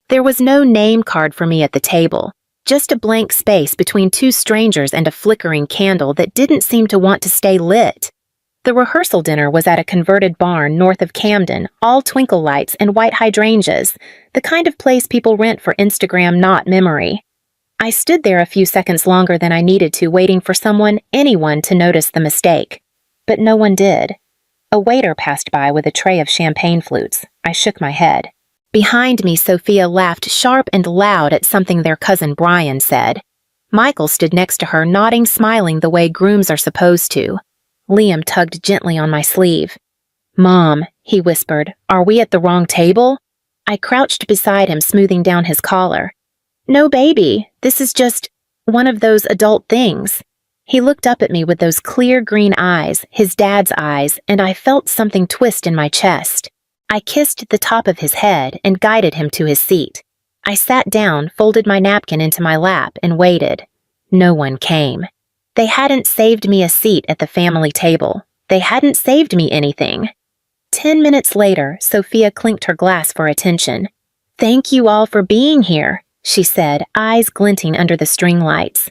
There was no name card for me at the table, just a blank space between two strangers and a flickering candle that didn't seem to want to stay lit. The rehearsal dinner was at a converted barn north of Camden, all twinkle lights and white hydrangeas, the kind of place people rent for Instagram, not memory. I stood there a few seconds longer than I needed to, waiting for anyone to notice the mistake. But no one did. A waiter passed by with a tray of champagne flutes. I shook my head. Behind me, Sophia laughed sharp and loud at something their cousin Brian said. Michael stood next to her, nodding, smiling the way grooms are supposed to. Liam tugged gently on my sleeve. "Mom," he whispered, "are we at the wrong table?" I crouched beside him, smoothing down his collar. "No, baby, this is just one of those adult things." He looked up at me with those clear green eyes, his dad's eyes, and I felt something twist in my chest. I kissed the top of his head and guided him to his seat. I sat down, folded my napkin into my lap, and waited. No one came. They hadn't saved me a seat at the family table. They hadn't saved me anything. 10 minutes later, Sophia clinked her glass for attention. "Thank you all for being here," she said, eyes glinting under the string lights.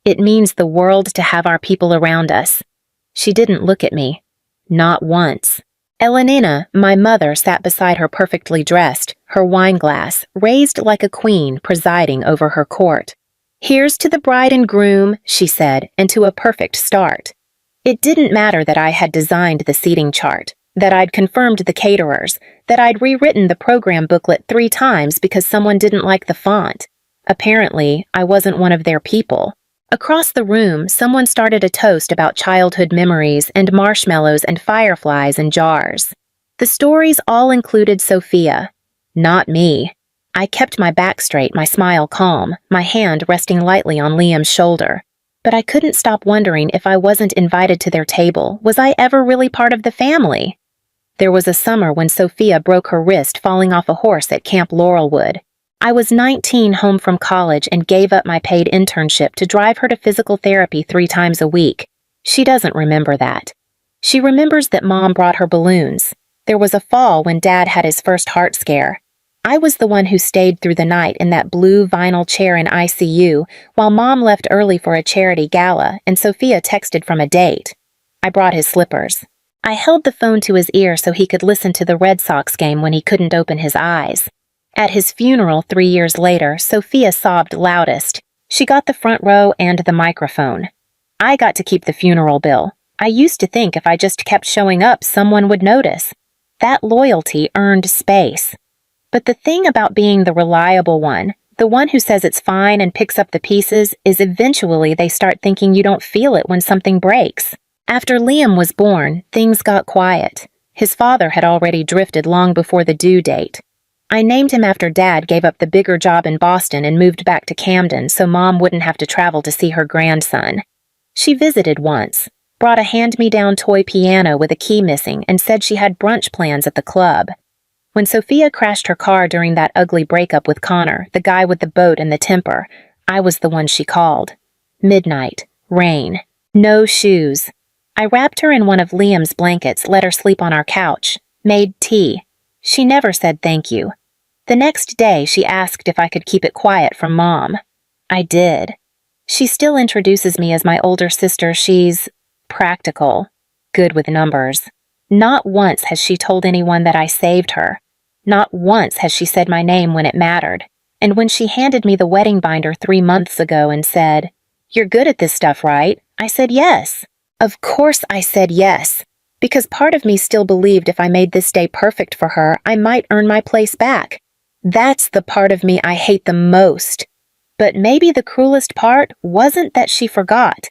"It means the world to have our people around us." She didn't look at me. Not once. Elenina, my mother, sat beside her perfectly dressed, her wine glass raised like a queen presiding over her court. "Here's to the bride and groom," she said, "and to a perfect start." It didn't matter that I had designed the seating chart, that I'd confirmed the caterers, that I'd rewritten the program booklet 3 times because someone didn't like the font. Apparently, I wasn't one of their people. Across the room, someone started a toast about childhood memories and marshmallows and fireflies in jars. The stories all included Sophia, not me. I kept my back straight, my smile calm, my hand resting lightly on Liam's shoulder. But I couldn't stop wondering if I wasn't invited to their table. Was I ever really part of the family? There was a summer when Sophia broke her wrist falling off a horse at Camp Laurelwood. I was 19, home from college, and gave up my paid internship to drive her to physical therapy 3 times a week. She doesn't remember that. She remembers that Mom brought her balloons. There was a fall when Dad had his first heart scare. I was the one who stayed through the night in that blue vinyl chair in ICU, while Mom left early for a charity gala and Sophia texted from a date. I brought his slippers. I held the phone to his ear so he could listen to the Red Sox game when he couldn't open his eyes. At his funeral 3 years later, Sophia sobbed loudest. She got the front row and the microphone. I got to keep the funeral bill. I used to think if I just kept showing up, someone would notice. That loyalty earned space. But the thing about being the reliable one, the one who says it's fine and picks up the pieces, is eventually they start thinking you don't feel it when something breaks. After Liam was born, things got quiet. His father had already drifted long before the due date. I named him after Dad gave up the bigger job in Boston and moved back to Camden so Mom wouldn't have to travel to see her grandson. She visited once, brought a hand-me-down toy piano with a key missing, and said she had brunch plans at the club. When Sophia crashed her car during that ugly breakup with Connor, the guy with the boat and the temper, I was the one she called. Midnight, rain, no shoes. I wrapped her in one of Liam's blankets, let her sleep on our couch, made tea. She never said thank you. The next day, she asked if I could keep it quiet from Mom. I did. She still introduces me as my older sister. She's practical, good with numbers. Not once has she told anyone that I saved her. Not once has she said my name when it mattered. And when she handed me the wedding binder 3 months ago and said, "You're good at this stuff, right?" I said yes. Of course I said yes. Because part of me still believed if I made this day perfect for her, I might earn my place back. That's the part of me I hate the most. But maybe the cruelest part wasn't that she forgot.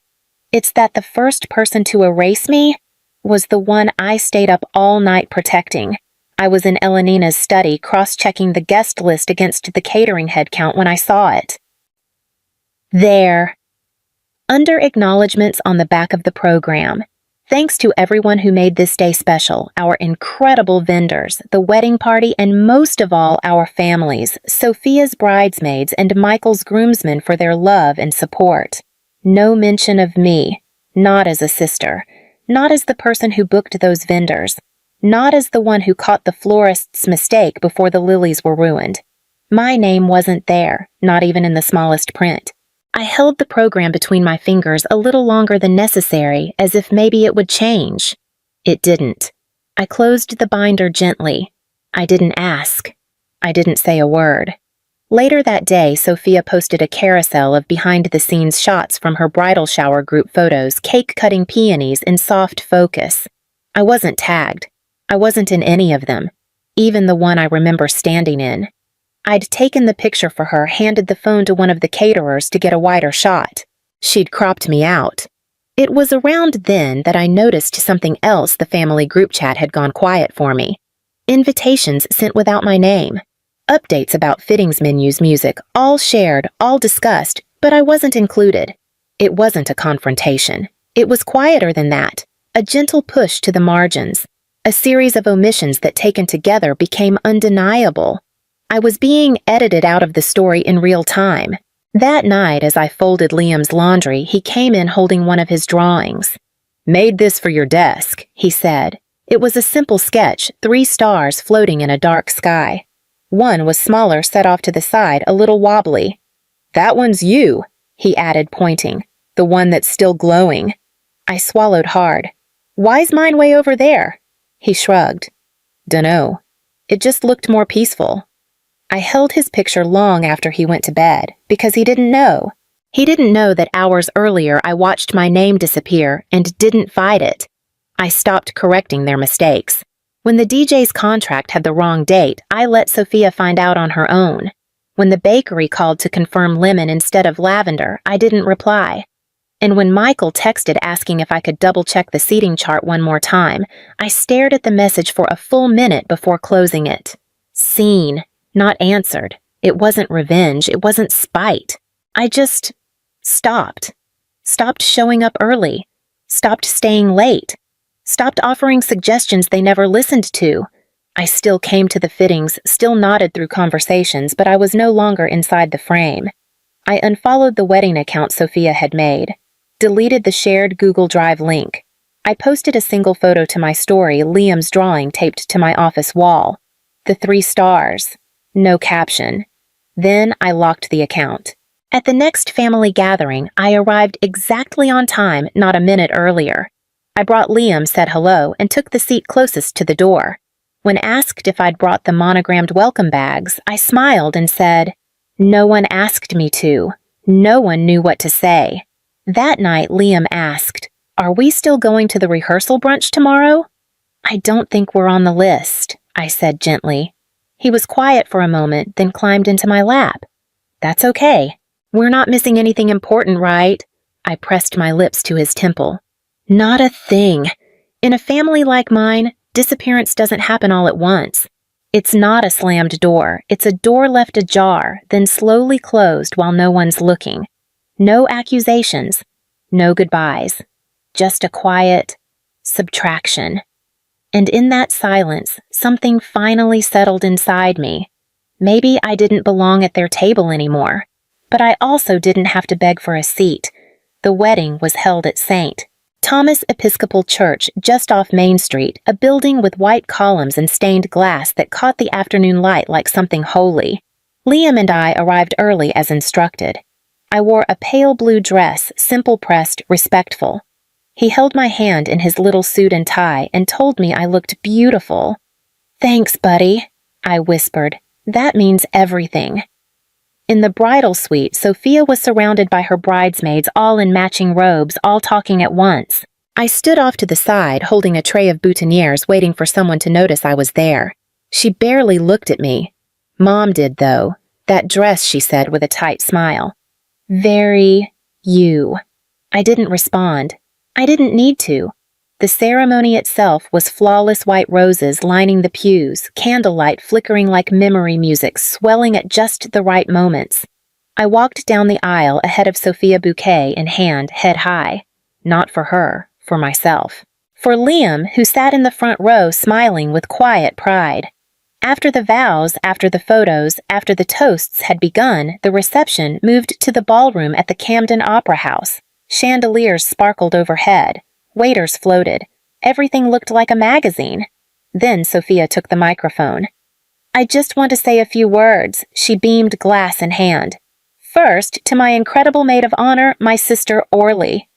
It's that the first person to erase me was the one I stayed up all night protecting. I was in Elenina's study, cross-checking the guest list against the catering head count when I saw it. There. Under acknowledgments on the back of the program. Thanks to everyone who made this day special, our incredible vendors, the wedding party, and most of all, our families, Sophia's bridesmaids and Michael's groomsmen for their love and support. No mention of me, not as a sister, not as the person who booked those vendors, not as the one who caught the florist's mistake before the lilies were ruined. My name wasn't there, not even in the smallest print. I held the program between my fingers a little longer than necessary, as if maybe it would change. It didn't. I closed the binder gently. I didn't ask. I didn't say a word. Later that day, Sophia posted a carousel of behind-the-scenes shots from her bridal shower group photos, cake-cutting peonies in soft focus. I wasn't tagged. I wasn't in any of them, even the one I remember standing in. I'd taken the picture for her, handed the phone to one of the caterers to get a wider shot. She'd cropped me out. It was around then that I noticed something else. The family group chat had gone quiet for me. Invitations sent without my name. Updates about fittings menus, music, all shared, all discussed, but I wasn't included. It wasn't a confrontation. It was quieter than that. A gentle push to the margins. A series of omissions that taken together became undeniable. I was being edited out of the story in real time. That night, as I folded Liam's laundry, he came in holding one of his drawings. "Made this for your desk," he said. It was a simple sketch, 3 stars floating in a dark sky. One was smaller, set off to the side, a little wobbly. "That one's you," he added, pointing. "The one that's still glowing." I swallowed hard. "Why's mine way over there?" He shrugged. "Dunno. It just looked more peaceful." I held his picture long after he went to bed, because he didn't know. He didn't know that hours earlier I watched my name disappear and didn't fight it. I stopped correcting their mistakes. When the DJ's contract had the wrong date, I let Sophia find out on her own. When the bakery called to confirm lemon instead of lavender, I didn't reply. And when Michael texted asking if I could double-check the seating chart one more time, I stared at the message for a full minute before closing it. Seen, not answered. It wasn't revenge, it wasn't spite. I just stopped. Stopped showing up early. Stopped staying late. Stopped offering suggestions they never listened to. I still came to the fittings, still nodded through conversations, but I was no longer inside the frame. I unfollowed the wedding account Sophia had made. Deleted the shared Google Drive link. I posted a single photo to my story, Liam's drawing taped to my office wall. The 3 stars. No caption. Then I locked the account. At the next family gathering, I arrived exactly on time, not a minute earlier. I brought Liam, said hello, and took the seat closest to the door. When asked if I'd brought the monogrammed welcome bags, I smiled and said, "No one asked me to. No one knew what to say." That night, Liam asked, "Are we still going to the rehearsal brunch tomorrow?" "I don't think we're on the list," I said gently. He was quiet for a moment, then climbed into my lap. "That's okay. We're not missing anything important, right?" I pressed my lips to his temple. "Not a thing. In a family like mine, disappearance doesn't happen all at once. It's not a slammed door. It's a door left ajar, then slowly closed while no one's looking. No accusations. No goodbyes. Just a quiet subtraction. And in that silence, something finally settled inside me. Maybe I didn't belong at their table anymore. But I also didn't have to beg for a seat. The wedding was held at St. Thomas Episcopal Church just off Main Street, a building with white columns and stained glass that caught the afternoon light like something holy. Liam and I arrived early as instructed. I wore a pale blue dress, simple pressed, respectful. He held my hand in his little suit and tie and told me I looked beautiful. "Thanks, buddy," I whispered. "That means everything." In the bridal suite, Sophia was surrounded by her bridesmaids, all in matching robes, all talking at once. I stood off to the side, holding a tray of boutonnieres, waiting for someone to notice I was there. She barely looked at me. Mom did, though. "That dress," she said with a tight smile. "Very you." I didn't respond. I didn't need to. The ceremony itself was flawless white roses lining the pews, candlelight flickering like memory music, swelling at just the right moments. I walked down the aisle ahead of Sophia, bouquet in hand, head high. Not for her, for myself. For Liam, who sat in the front row smiling with quiet pride. After the vows, after the photos, after the toasts had begun, the reception moved to the ballroom at the Camden Opera House. Chandeliers sparkled overhead. Waiters floated. Everything looked like a magazine. Then Sophia took the microphone. I just want to say a few words, she beamed, glass in hand. First, to my incredible maid of honor, my sister Orly.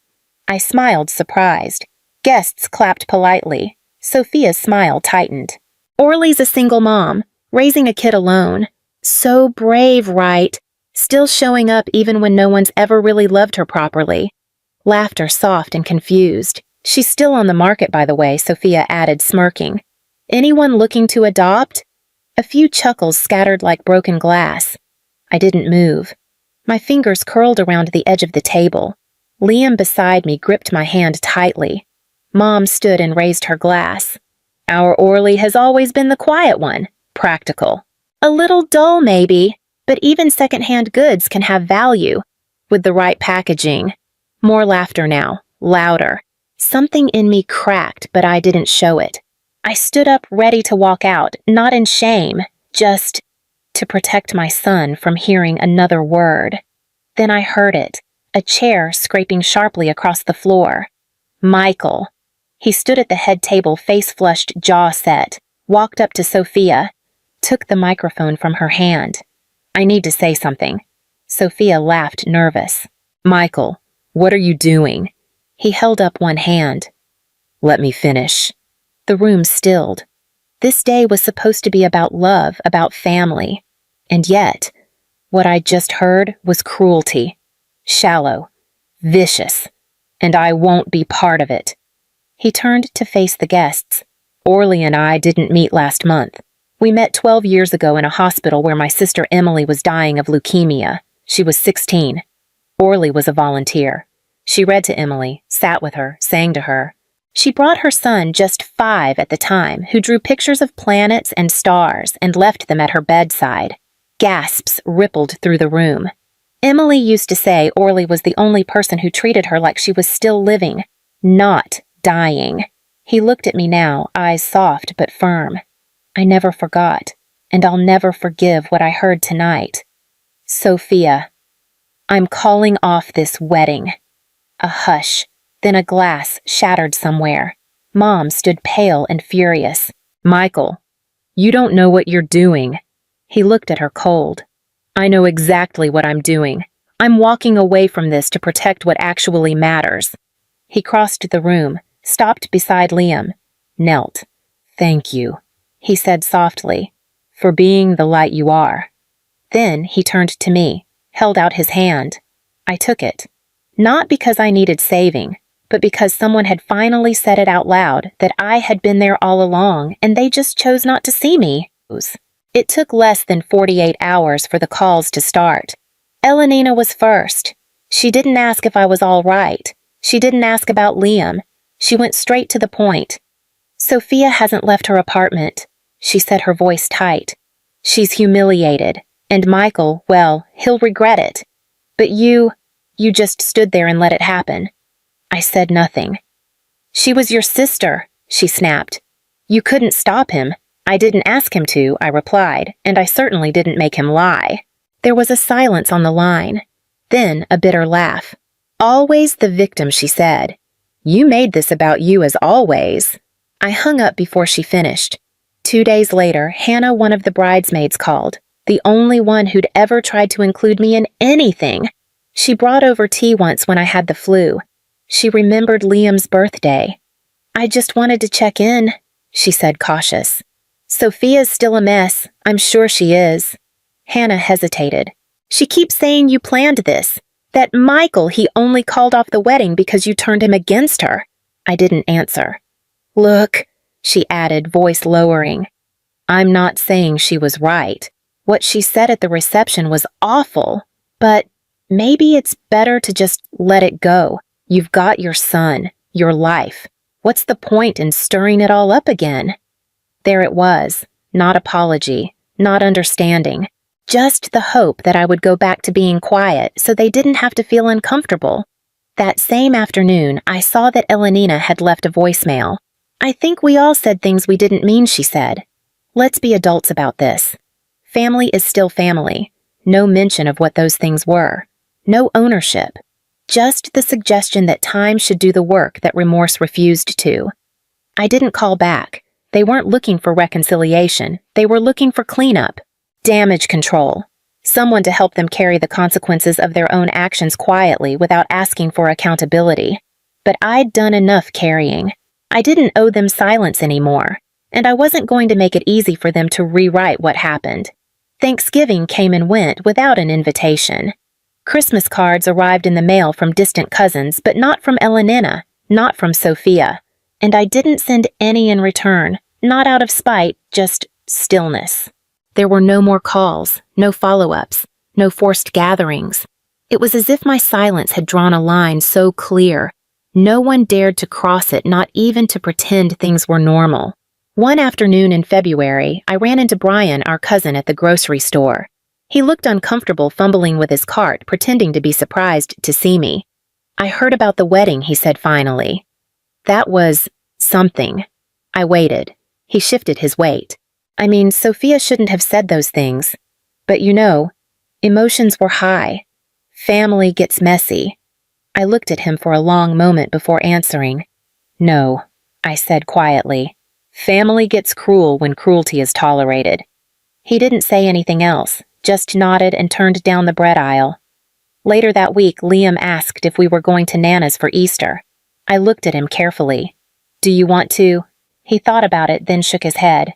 I smiled, surprised. Guests clapped politely. Sophia's smile tightened. Orly's a single mom, raising a kid alone. So brave, right? Still showing up even when no one's ever really loved her properly. Laughter soft and confused. She's still on the market, by the way, Sophia added, smirking. Anyone looking to adopt? A few chuckles scattered like broken glass. I didn't move. My fingers curled around the edge of the table. Liam beside me gripped my hand tightly. Mom stood and raised her glass. Our Orly has always been the quiet one, practical. A little dull, maybe, but even secondhand goods can have value with the right packaging. More laughter now, louder. Something in me cracked, but I didn't show it. I stood up ready to walk out, not in shame, just to protect my son from hearing another word. Then I heard it, a chair scraping sharply across the floor. Michael. He stood at the head table, face flushed, jaw set, walked up to Sophia, took the microphone from her hand. I need to say something. Sophia laughed, nervous. Michael, what are you doing? He held up one hand. Let me finish. The room stilled. This day was supposed to be about love, about family. And yet, what I just heard was cruelty. Shallow. Vicious. And I won't be part of it. He turned to face the guests. Orly and I didn't meet last month. We met 12 years ago in a hospital where my sister Emily was dying of leukemia. She was 16. Orly was a volunteer. She read to Emily, sat with her, sang to her. She brought her son, just 5 at the time, who drew pictures of planets and stars and left them at her bedside. Gasps rippled through the room. Emily used to say Orly was the only person who treated her like she was still living, not dying. He looked at me now, eyes soft but firm. I never forgot, and I'll never forgive what I heard tonight. Sophia, I'm calling off this wedding. A hush, then a glass shattered somewhere. Mom stood pale and furious. Michael, you don't know what you're doing. He looked at her cold. I know exactly what I'm doing. I'm walking away from this to protect what actually matters. He crossed the room, stopped beside Liam, knelt. Thank you, he said softly, for being the light you are. Then he turned to me, held out his hand. I took it. Not because I needed saving, but because someone had finally said it out loud that I had been there all along and they just chose not to see me. It took less than 48 hours for the calls to start. Elenina was first. She didn't ask if I was all right. She didn't ask about Liam. She went straight to the point. Sophia hasn't left her apartment, she said, her voice tight. She's humiliated, and Michael, well, he'll regret it. But you just stood there and let it happen. I said nothing. She was your sister, she snapped. You couldn't stop him. I didn't ask him to, I replied, and I certainly didn't make him lie. There was a silence on the line. Then a bitter laugh. Always the victim, she said. You made this about you as always. I hung up before she finished. 2 days later, Hannah, one of the bridesmaids, called, the only one who'd ever tried to include me in anything. She brought over tea once when I had the flu. She remembered Liam's birthday. I just wanted to check in, she said, cautious. Sophia's still a mess. I'm sure she is. Hannah hesitated. She keeps saying you planned this. That Michael, he only called off the wedding because you turned him against her. I didn't answer. Look, she added, voice lowering. I'm not saying she was right. What she said at the reception was awful, but maybe it's better to just let it go. You've got your son, your life. What's the point in stirring it all up again? There it was, not apology, not understanding, just the hope that I would go back to being quiet so they didn't have to feel uncomfortable. That same afternoon, I saw that Elenina had left a voicemail. I think we all said things we didn't mean, she said. Let's be adults about this. Family is still family. No mention of what those things were. No ownership. Just the suggestion that time should do the work that remorse refused to. I didn't call back. They weren't looking for reconciliation. They were looking for cleanup, damage control, someone to help them carry the consequences of their own actions quietly without asking for accountability. But I'd done enough carrying. I didn't owe them silence anymore, and I wasn't going to make it easy for them to rewrite what happened. Thanksgiving came and went without an invitation. Christmas cards arrived in the mail from distant cousins, but not from Elenina, not from Sophia. And I didn't send any in return, not out of spite, just stillness. There were no more calls, no follow-ups, no forced gatherings. It was as if my silence had drawn a line so clear. No one dared to cross it, not even to pretend things were normal. One afternoon in February, I ran into Brian, our cousin, at the grocery store. He looked uncomfortable fumbling with his cart, pretending to be surprised to see me. "I heard about the wedding," he said finally. "That was something." I waited. He shifted his weight. "I mean, Sophia shouldn't have said those things. But you know, emotions were high. Family gets messy." I looked at him for a long moment before answering. "No," I said quietly. "Family gets cruel when cruelty is tolerated." He didn't say anything else, just nodded and turned down the bread aisle. Later that week, Liam asked if we were going to Nana's for Easter. I looked at him carefully. "Do you want to?" He thought about it, then shook his head.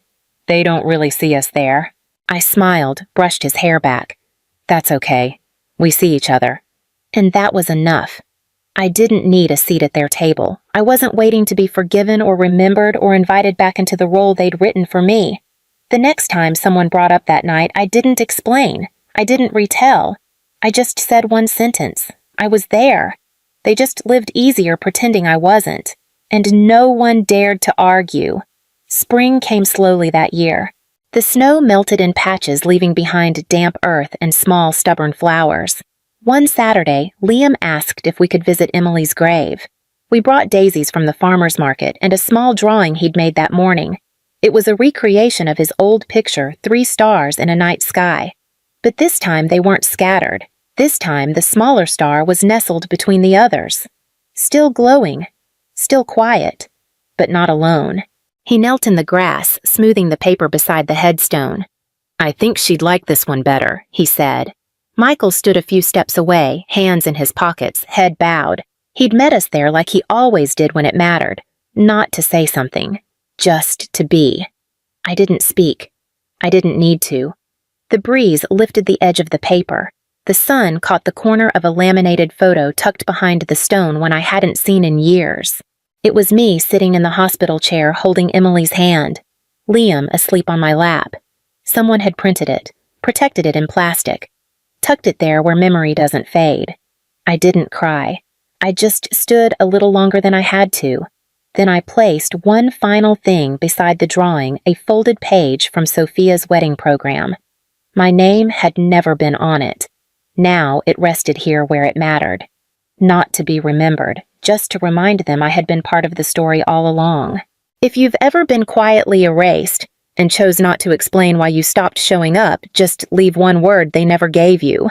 "They don't really see us there." I smiled, brushed his hair back. "That's okay. We see each other." And that was enough. I didn't need a seat at their table. I wasn't waiting to be forgiven or remembered or invited back into the role they'd written for me. The next time someone brought up that night, I didn't explain. I didn't retell. I just said one sentence. I was there. They just lived easier pretending I wasn't. And no one dared to argue. Spring came slowly that year. The snow melted in patches, leaving behind damp earth and small, stubborn flowers. One Saturday, Liam asked if we could visit Emily's grave. We brought daisies from the farmer's market and a small drawing he'd made that morning. It was a recreation of his old picture, 3 stars in a night sky. But this time they weren't scattered. This time the smaller star was nestled between the others. Still glowing. Still quiet. But not alone. He knelt in the grass, smoothing the paper beside the headstone. "I think she'd like this one better," he said. Michael stood a few steps away, hands in his pockets, head bowed. He'd met us there like he always did when it mattered. Not to say something. Just to be. I didn't speak. I didn't need to. The breeze lifted the edge of the paper. The sun caught the corner of a laminated photo tucked behind the stone one I hadn't seen in years. It was me sitting in the hospital chair holding Emily's hand. Liam asleep on my lap. Someone had printed it, protected it in plastic. Tucked it there where memory doesn't fade. I didn't cry. I just stood a little longer than I had to. Then I placed one final thing beside the drawing, a folded page from Sophia's wedding program. My name had never been on it. Now it rested here where it mattered. Not to be remembered, just to remind them I had been part of the story all along. If you've ever been quietly erased, and chose not to explain why you stopped showing up, just leave one word they never gave you.